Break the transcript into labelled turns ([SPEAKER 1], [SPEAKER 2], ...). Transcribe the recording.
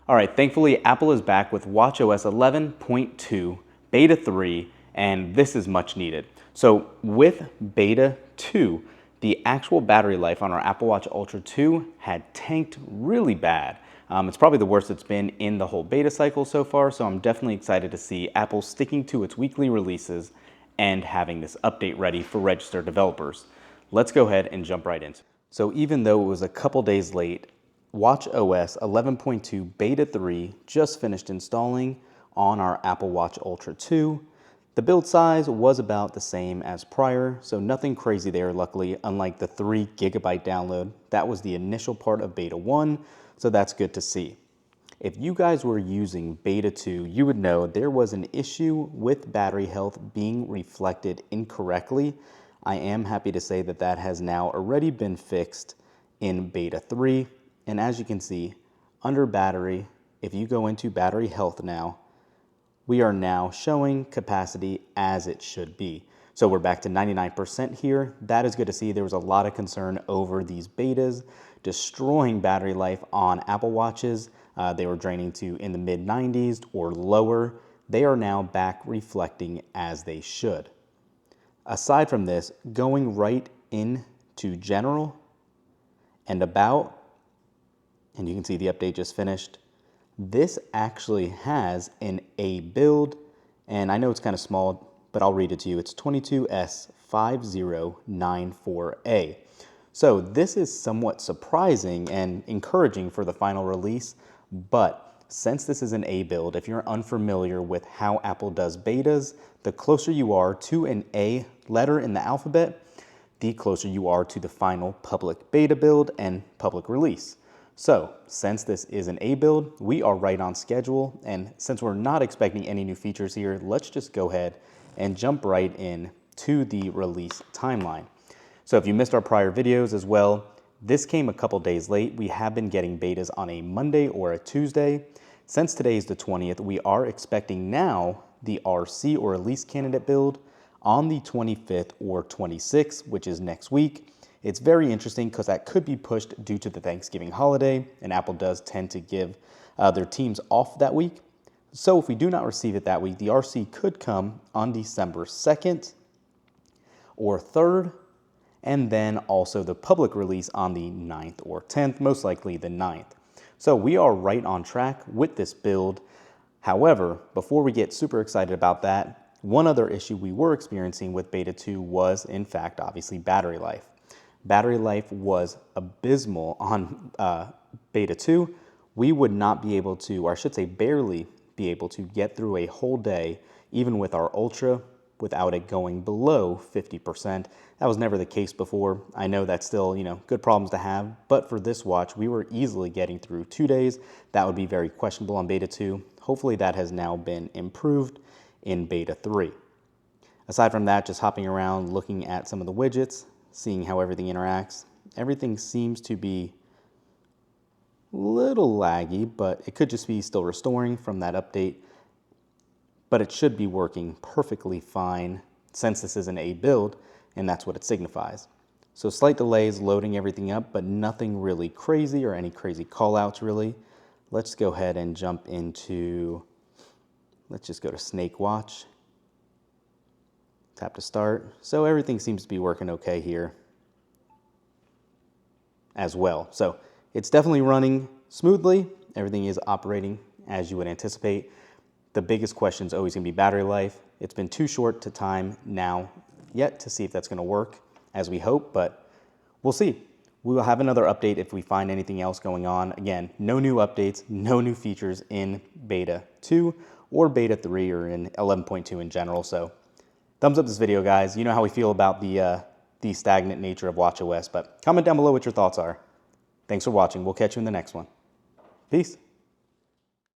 [SPEAKER 1] All right, thankfully Apple is back with watchOS 11.2 Beta 3, and this is much needed. So with Beta 2, the actual battery life on our Apple Watch Ultra 2 had tanked really bad. It's probably the worst it's been in the whole beta cycle so far, so I'm definitely excited to see Apple sticking to its weekly releases and having this update ready for registered developers. Let's go ahead and jump right into it. So even though it was a couple days late, watchOS 11.2 Beta 3 just finished installing on our Apple Watch Ultra 2. The build size was about the same as prior, so nothing crazy there, luckily, unlike the 3 GB download. That was the initial part of Beta 1, so that's good to see. If you guys were using Beta 2, you would know there was an issue with battery health being reflected incorrectly. I am happy to say that that has now already been fixed in Beta 3. And as you can see, under battery, if you go into battery health now, we are now showing capacity as it should be. So we're back to 99% here. That is good to see. There was a lot of concern over these betas destroying battery life on Apple Watches. They were draining to in the mid 90s or lower. They are now back reflecting as they should. Aside from this, going right into general and about, and you can see the update just finished. This actually has an A build, and I know it's kind of small, but I'll read it to you. It's 22S5094A. So this is somewhat surprising and encouraging for the final release, but since this is an A build, if you're unfamiliar with how Apple does betas, the closer you are to an A letter in the alphabet, the closer you are to the final public beta build and public release. So since this is an A build, we are right on schedule. And since we're not expecting any new features here, let's just go ahead and jump right in to the release timeline. So if you missed our prior videos as well, this came a couple days late. We have been getting betas on a Monday or a Tuesday. Since today is the 20th, we are expecting now the RC or release candidate build on the 25th or 26th, which is next week. It's very interesting because that could be pushed due to the Thanksgiving holiday, and Apple does tend to give their teams off that week. So if we do not receive it that week, the RC could come on December 2nd or 3rd, and then also the public release on the 9th or 10th, most likely the 9th. So we are right on track with this build. However, before we get super excited about that, one other issue we were experiencing with Beta 2 was, in fact, obviously battery life. Battery life was abysmal on Beta 2. We would not be able to, or I should say barely be able to get through a whole day, even with our Ultra, without it going below 50%. That was never the case before. I know that's still, good problems to have, but for this watch, we were easily getting through 2 days. That would be very questionable on Beta 2. Hopefully that has now been improved in Beta 3. Aside from that, just hopping around, looking at some of the widgets, seeing how everything interacts. Everything seems to be a little laggy, but it could just be still restoring from that update. But it should be working perfectly fine since this is an A build, and that's what it signifies. So slight delays loading everything up, but nothing really crazy or any crazy callouts really. Let's go ahead and jump into, let's just go to Snake Watch. Tap to start. So everything seems to be working okay here as well. So it's definitely running smoothly. Everything is operating as you would anticipate. The biggest question is always going to be battery life. It's been too short to time now yet to see if that's going to work as we hope, but we'll see. We will have another update if we find anything else going on. Again, no new updates, no new features in Beta 2 or Beta 3 or in 11.2 in general. So thumbs up this video, guys. You know how we feel about the stagnant nature of watchOS, but comment down below what your thoughts are. Thanks for watching. We'll catch you in the next one. Peace.